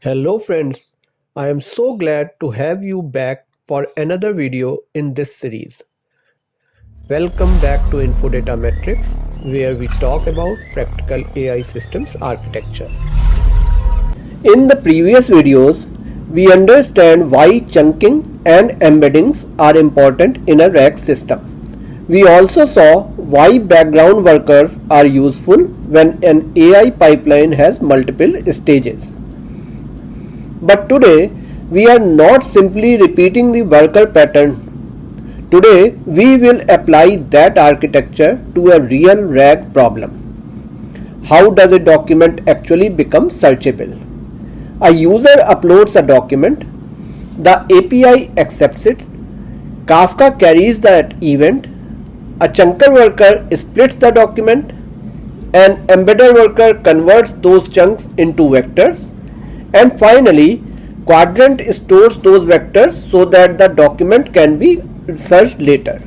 Hello friends, I am so glad to have you back for another video in this series. Welcome back to Infodatamatrix, where we talk about practical AI systems architecture. In the previous videos, we understand why chunking and embeddings are important in a RAG system. We also saw why background workers are useful when an AI pipeline has multiple stages. But today, we are not simply repeating the worker pattern. Today, we will apply that architecture to a real RAG problem. How does a document actually become searchable? A user uploads a document, the API accepts it, Kafka carries that event, a chunker worker splits the document, an embedder worker converts those chunks into vectors, and finally, Quadrant stores those vectors so that the document can be searched later.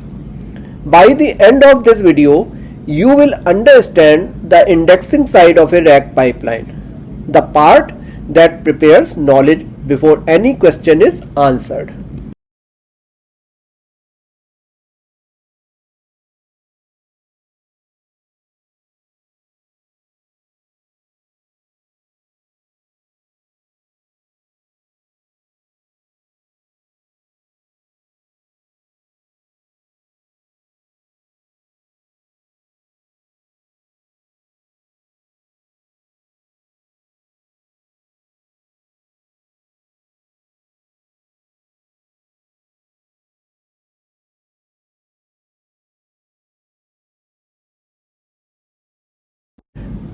By the end of this video, you will understand the indexing side of a RAG pipeline, the part that prepares knowledge before any question is answered.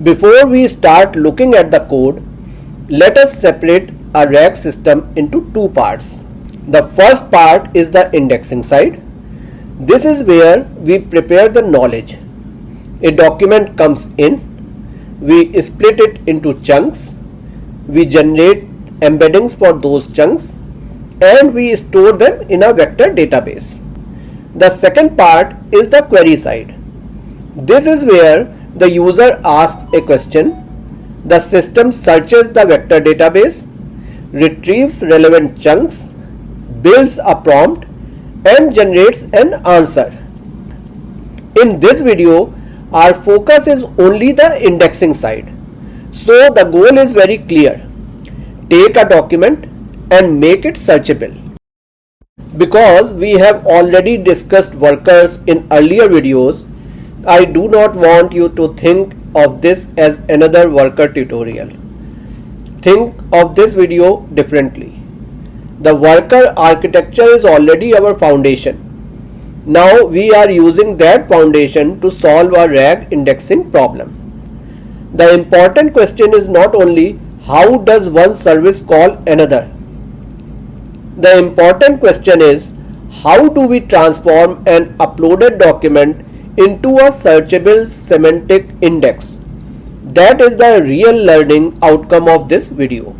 Before we start looking at the code, let us separate a RAG system into two parts. The first part is the indexing side. This is where we prepare the knowledge. A document comes in, we split it into chunks, we generate embeddings for those chunks, and we store them in a vector database. The second part is the query side. This is where the user asks a question, the system searches the vector database, retrieves relevant chunks, builds a prompt, and generates an answer. In this video, our focus is only the indexing side. So the goal is very clear. Take a document and make it searchable. Because we have already discussed workers in earlier videos, I do not want you to think of this as another worker tutorial. Think of this video differently. The worker architecture is already our foundation. Now we are using that foundation to solve a RAG indexing problem. The important question is not only how does one service call another. The important question is how do we transform an uploaded document into a searchable semantic index. That is the real learning outcome of this video.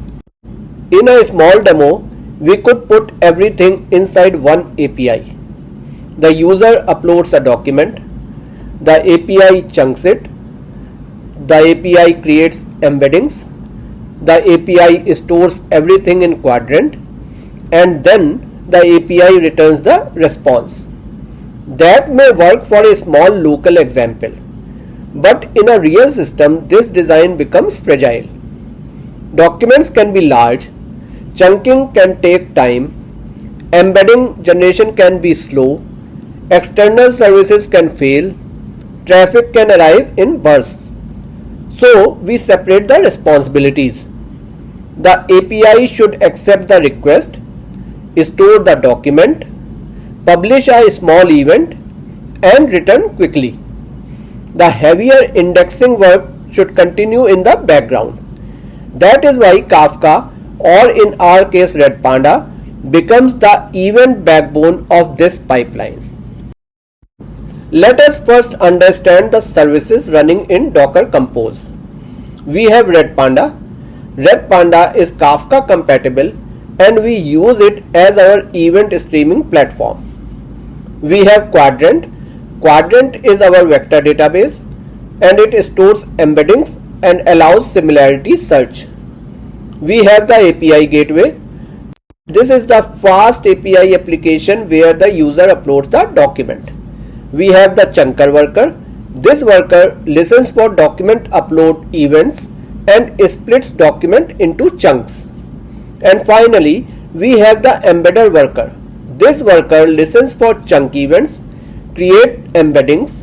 In a small demo, we could put everything inside one API. The user uploads a document, the API chunks it, the API creates embeddings, the API stores everything in Quadrant, and then the API returns the response. That may work for a small local example, but in a real system, this design becomes fragile. Documents can be large, chunking can take time, embedding generation can be slow, external services can fail, traffic can arrive in bursts. So we separate the responsibilities. The API should accept the request, store the document, publish a small event, and return quickly. The heavier indexing work should continue in the background. That is why Kafka, or in our case Redpanda, becomes the event backbone of this pipeline. Let us first understand the services running in Docker Compose. We have Redpanda. Redpanda is Kafka compatible and we use it as our event streaming platform. We have Quadrant. Quadrant is our vector database and it stores embeddings and allows similarity search. We have the API gateway. This is the FastAPI application where the user uploads the document. We have the chunker worker. This worker listens for document upload events and splits document into chunks. And finally, we have the embedder worker. This worker listens for chunk events, creates embeddings,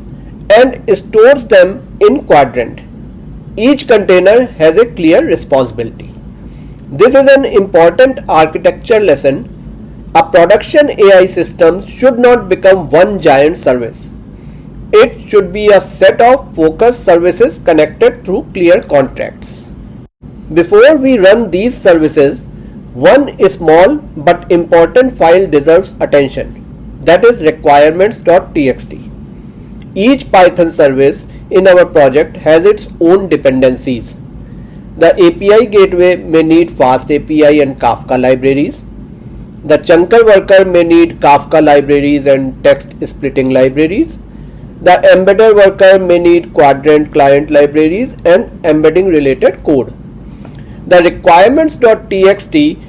and stores them in quadrant. Each container has a clear responsibility. This is an important architecture lesson. A production AI system should not become one giant service. It should be a set of focused services connected through clear contracts. Before we run these services, one small but important file deserves attention. That is requirements.txt. Each Python service in our project has its own dependencies. The API gateway may need FastAPI and Kafka libraries. The chunker worker may need Kafka libraries and text splitting libraries. The embedder worker may need quadrant client libraries and embedding related code. The requirements.txt,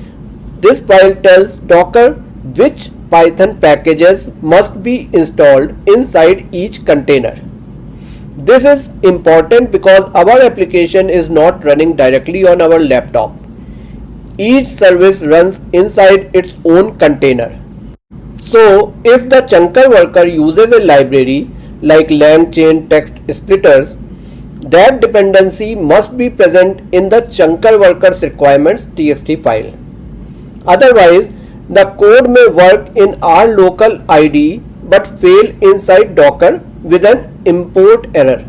this file tells Docker which Python packages must be installed inside each container. This is important because our application is not running directly on our laptop. Each service runs inside its own container. So, if the chunker worker uses a library like LangChain text splitters, that dependency must be present in the chunker worker's requirements.txt file. Otherwise, the code may work in our local IDE but fail inside Docker with an import error.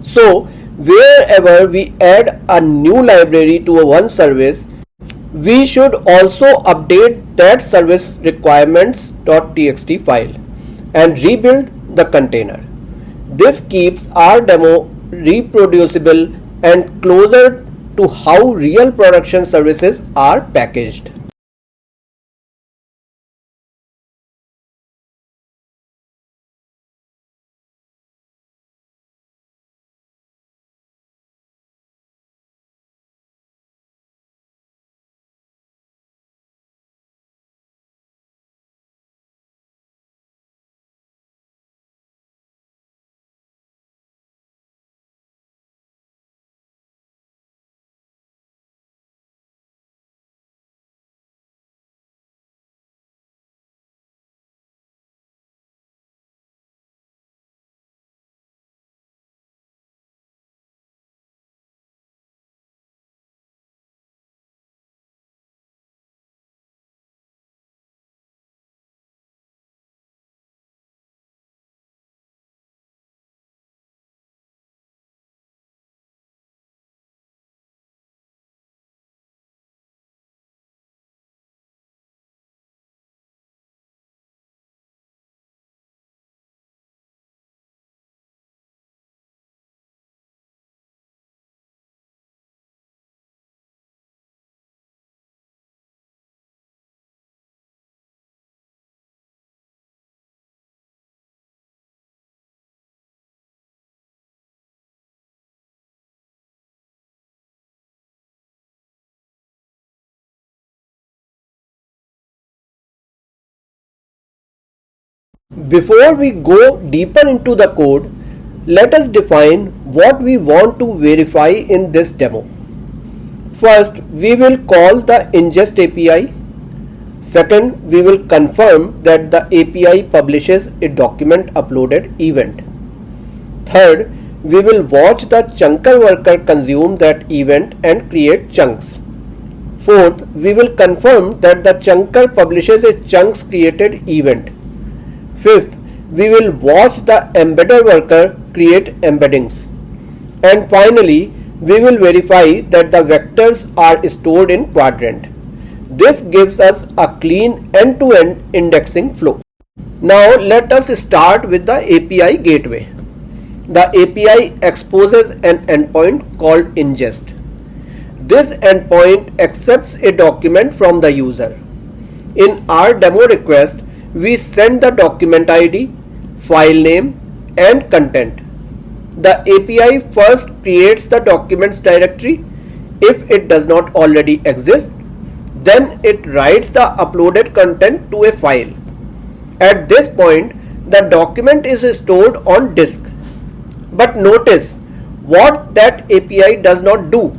So, wherever we add a new library to one service, we should also update that service requirements.txt file and rebuild the container. This keeps our demo reproducible and closer to how real production services are packaged. Before we go deeper into the code, let us define what we want to verify in this demo. First, we will call the ingest API. Second, we will confirm that the API publishes a document uploaded event. Third, we will watch the chunker worker consume that event and create chunks. Fourth, we will confirm that the chunker publishes a chunks created event. Fifth, we will watch the embedder worker create embeddings. And finally, we will verify that the vectors are stored in quadrant. This gives us a clean end-to-end indexing flow. Now let us start with the API gateway. The API exposes an endpoint called ingest. This endpoint accepts a document from the user. In our demo request, we send the document ID, file name, and content. The API first creates the documents directory, If it does not already exist, then it writes the uploaded content to a file. At this point, the document is stored on disk. But notice what that API does not do.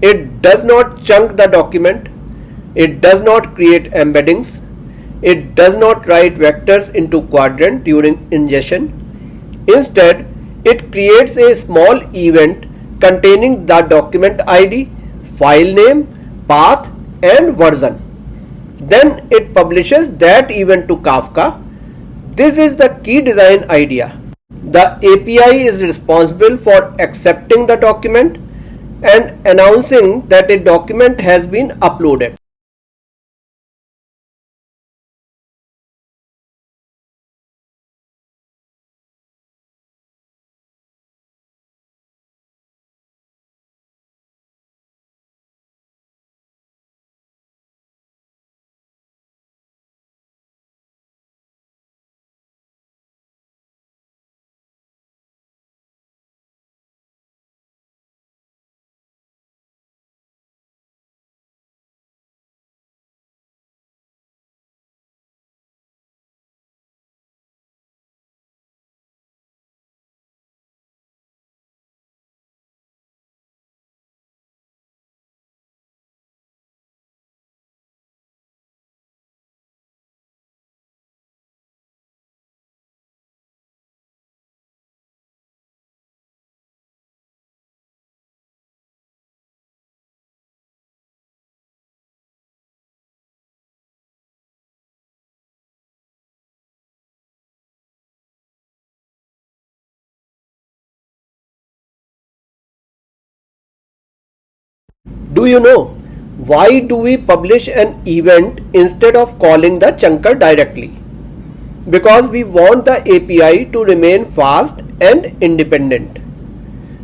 It does not chunk the document. It does not create embeddings. It does not write vectors into quadrant during ingestion. Instead, it creates a small event containing the document ID, file name, path, and version. Then it publishes that event to Kafka. This is the key design idea. The API is responsible for accepting the document and announcing that a document has been uploaded. Do you know why do we publish an event instead of calling the chunker directly? Because we want the API to remain fast and independent.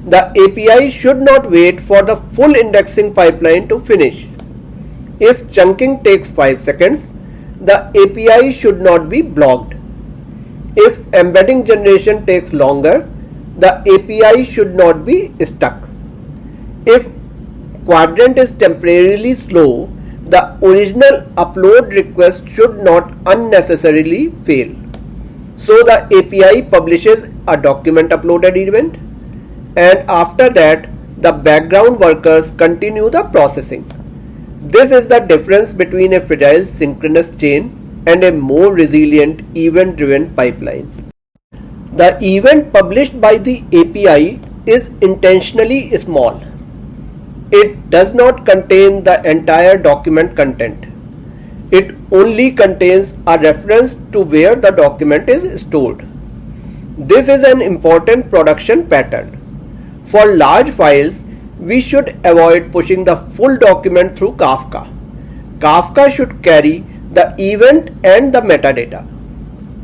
The API should not wait for the full indexing pipeline to finish. If chunking takes 5 seconds, the API should not be blocked. If embedding generation takes longer, the API should not be stuck. If quadrant is temporarily slow, the original upload request should not unnecessarily fail. So the API publishes a document uploaded event, and after that the background workers continue the processing. This is the difference between a fragile synchronous chain and a more resilient event-driven pipeline. The event published by the API is intentionally small. It does not contain the entire document content. It only contains a reference to where the document is stored. This is an important production pattern. For large files, we should avoid pushing the full document through Kafka. Kafka should carry the event and the metadata.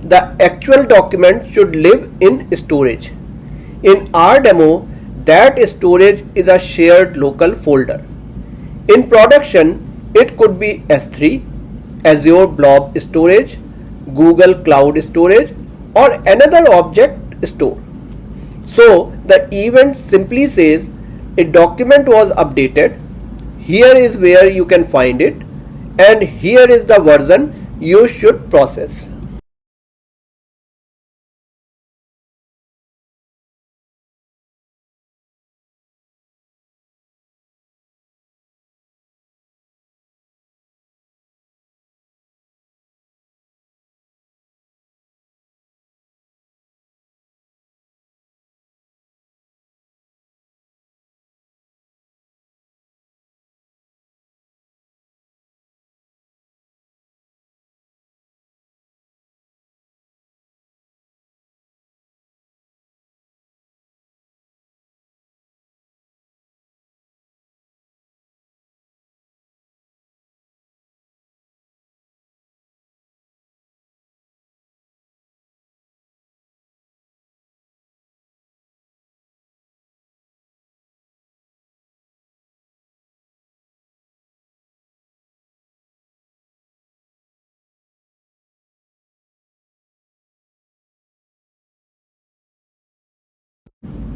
The actual document should live in storage. In our demo, that storage is a shared local folder. In production, it could be S3, Azure Blob Storage, Google Cloud Storage, or another object store. So the event simply says a document was updated, here is where you can find it, and here is the version you should process.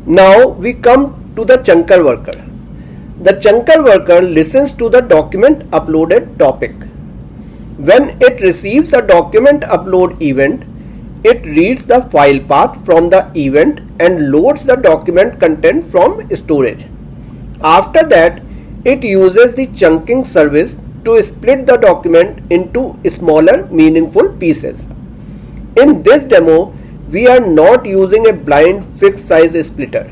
Now we come to the chunker worker. The chunker worker listens to the document uploaded topic. When it receives a document upload event, it reads the file path from the event and loads the document content from storage. After that, it uses the chunking service to split the document into smaller meaningful pieces. In this demo, we are not using a blind fixed size splitter.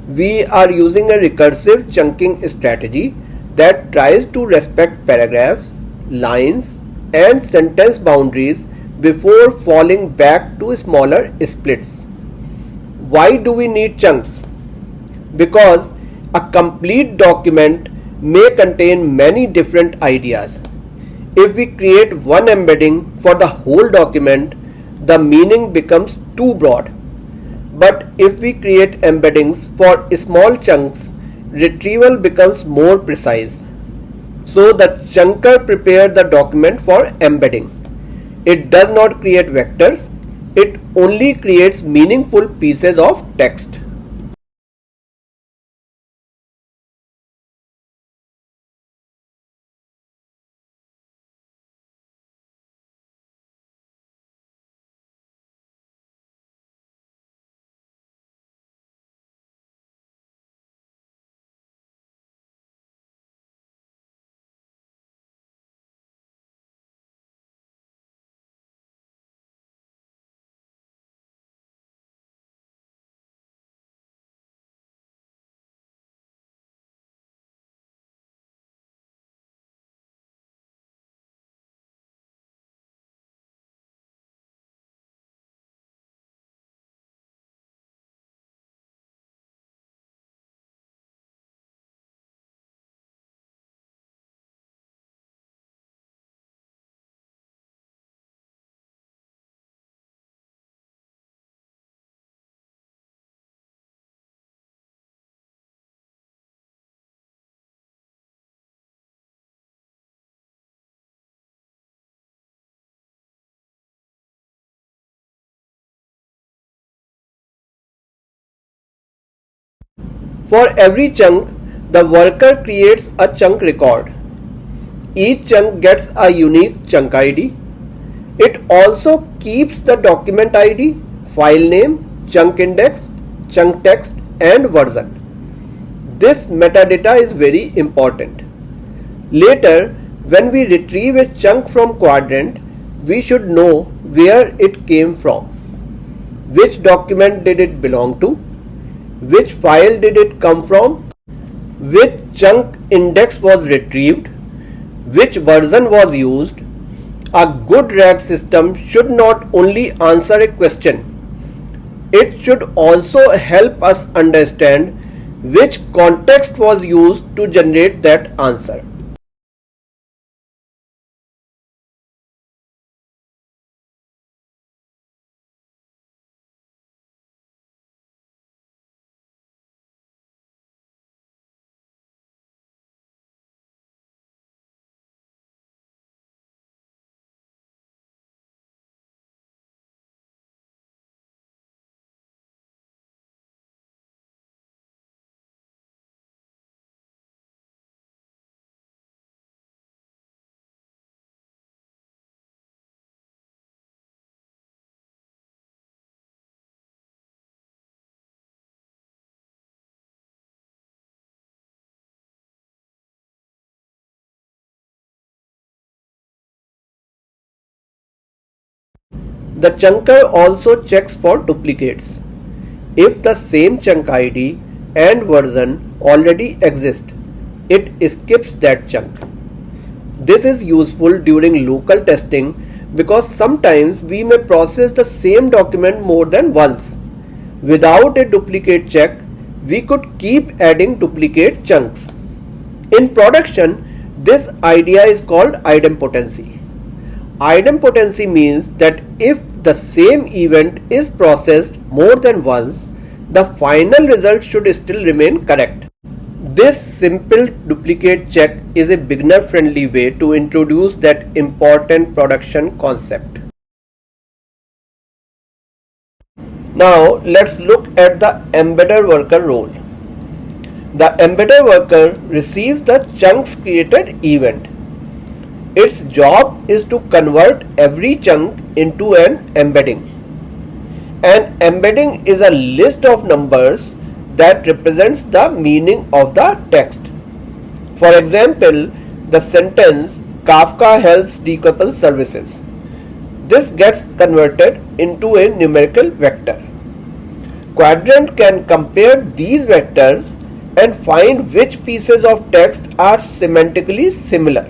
We are using a recursive chunking strategy that tries to respect paragraphs, lines, and sentence boundaries before falling back to smaller splits. Why do we need chunks? Because a complete document may contain many different ideas. If we create one embedding for the whole document, the meaning becomes too broad. But if we create embeddings for small chunks, retrieval becomes more precise. So the chunker prepares the document for embedding. It does not create vectors, it only creates meaningful pieces of text. For every chunk, the worker creates a chunk record. Each chunk gets a unique chunk ID. It also keeps the document ID, file name, chunk index, chunk text, and version. This metadata is very important. Later, when we retrieve a chunk from quadrant, we should know where it came from. Which document did it belong to? Which file did it come from? Which chunk index was retrieved? Which version was used? A good RAG system should not only answer a question, it should also help us understand which context was used to generate that answer. The chunker also checks for duplicates. If the same chunk ID and version already exist, it skips that chunk. This is useful during local testing because sometimes we may process the same document more than once. Without a duplicate check, we could keep adding duplicate chunks. In production, this idea is called idempotency. Idempotency means that if the same event is processed more than once, the final result should still remain correct. This simple duplicate check is a beginner-friendly way to introduce that important production concept. Now let's look at the embedder worker role. The embedder worker receives the chunks created event. Its job is to convert every chunk into an embedding. An embedding is a list of numbers that represents the meaning of the text. For example, the sentence Kafka helps decouple services. This gets converted into a numerical vector. Quadrant can compare these vectors and find which pieces of text are semantically similar.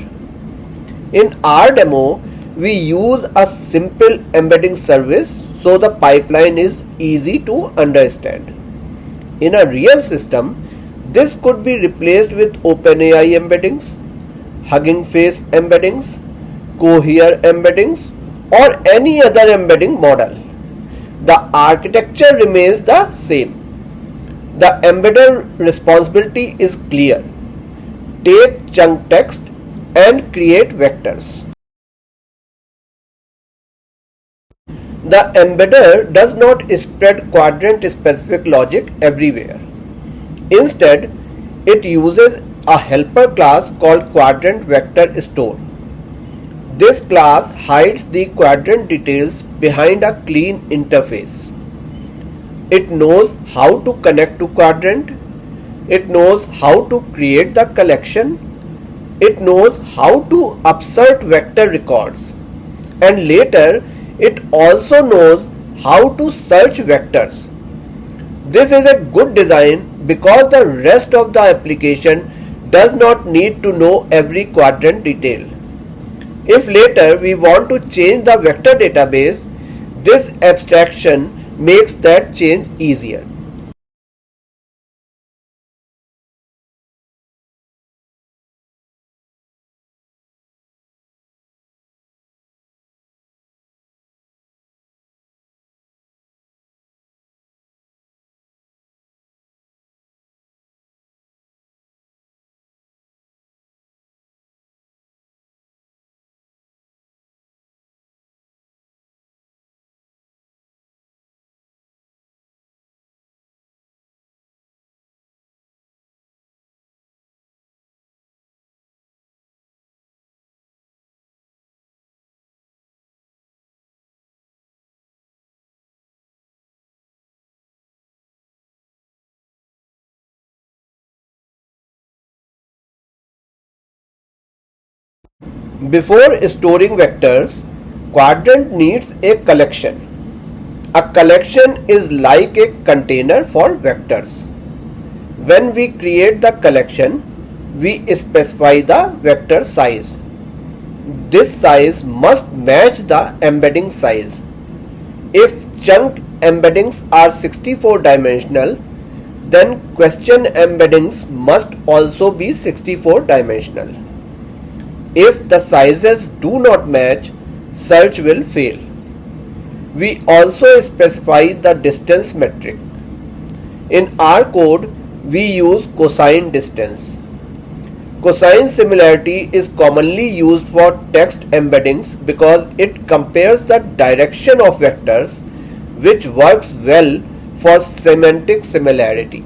In our demo, we use a simple embedding service so the pipeline is easy to understand. In a real system, this could be replaced with OpenAI embeddings, Hugging Face embeddings, Cohere embeddings, or any other embedding model. The architecture remains the same. The embedder responsibility is clear. Take chunk text and create vectors. The embedder does not spread quadrant-specific logic everywhere. Instead, it uses a helper class called quadrant vector store. This class hides the quadrant details behind a clean interface. It knows how to connect to quadrant. It knows how to create the collection. It knows how to upsert vector records. And later, it also knows how to search vectors. This is a good design because the rest of the application does not need to know every quadrant detail. If later we want to change the vector database, this abstraction makes that change easier. Before storing vectors, quadrant needs a collection. A collection is like a container for vectors. When we create the collection, we specify the vector size. This size must match the embedding size. If chunk embeddings are 64 dimensional, then question embeddings must also be 64 dimensional. If the sizes do not match, search will fail. We also specify the distance metric. In our code, we use cosine distance. Cosine similarity is commonly used for text embeddings because it compares the direction of vectors, which works well for semantic similarity.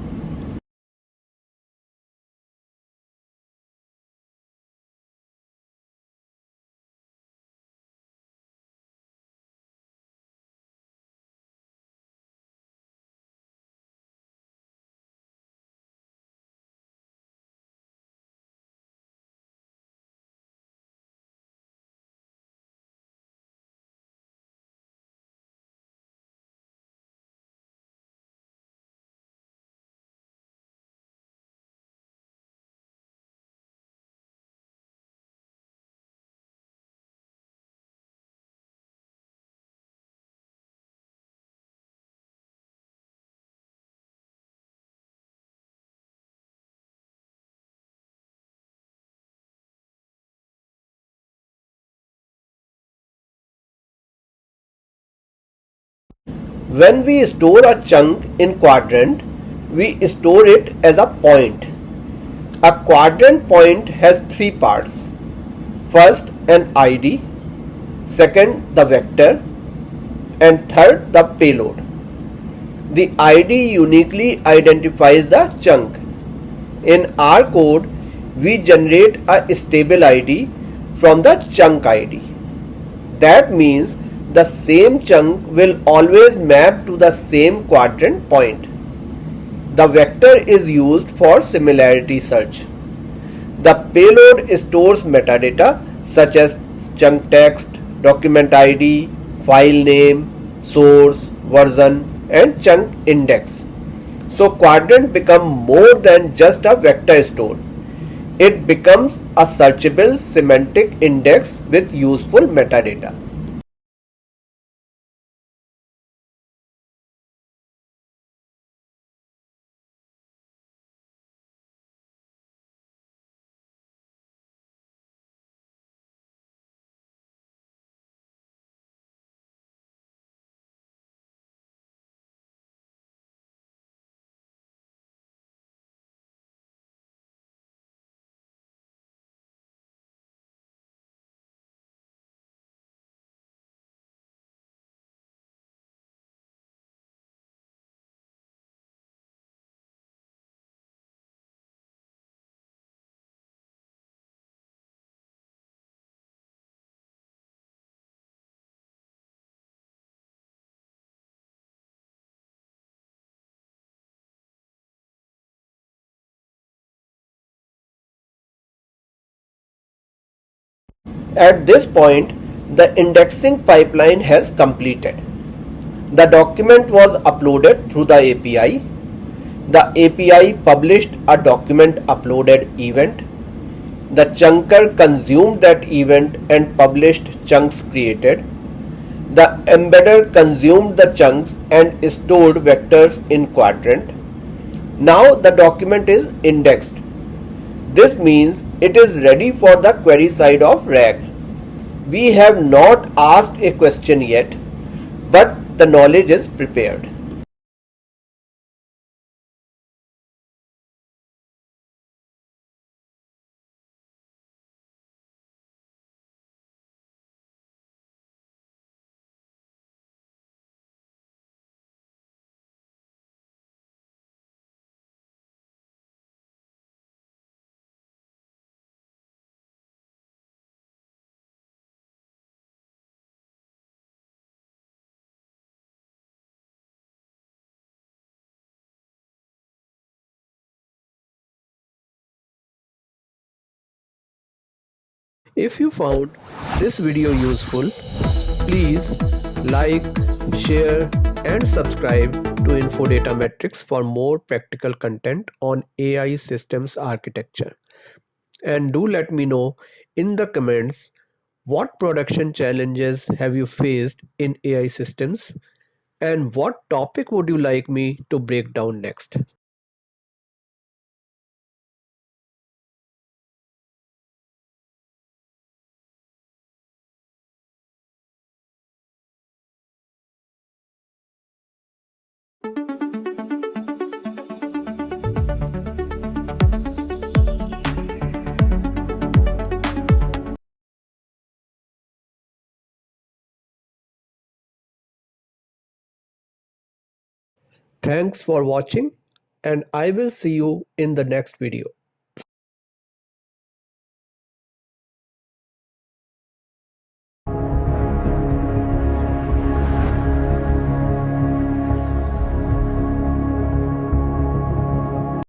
When we store a chunk in quadrant, we store it as a point. A quadrant point has three parts. First, an ID, second, the vector, and third, the payload. The ID uniquely identifies the chunk. In our code, we generate a stable ID from the chunk ID. That means the same chunk will always map to the same quadrant point. The vector is used for similarity search. The payload stores metadata such as chunk text, document ID, file name, source, version, and chunk index. So quadrant become more than just a vector store. It becomes a searchable semantic index with useful metadata. At this point, the indexing pipeline has completed. The document was uploaded through the API. The API published a document uploaded event. The chunker consumed that event and published chunks created. The embedder consumed the chunks and stored vectors in quadrant. Now the document is indexed. This means it is ready for the query side of RAG. We have not asked a question yet, but the knowledge is prepared. If you found this video useful, please like, share, and subscribe to Infodatamatrix for more practical content on AI systems architecture. And do let me know in the comments what production challenges have you faced in AI systems and what topic would you like me to break down next. Thanks for watching, and I will see you in the next video.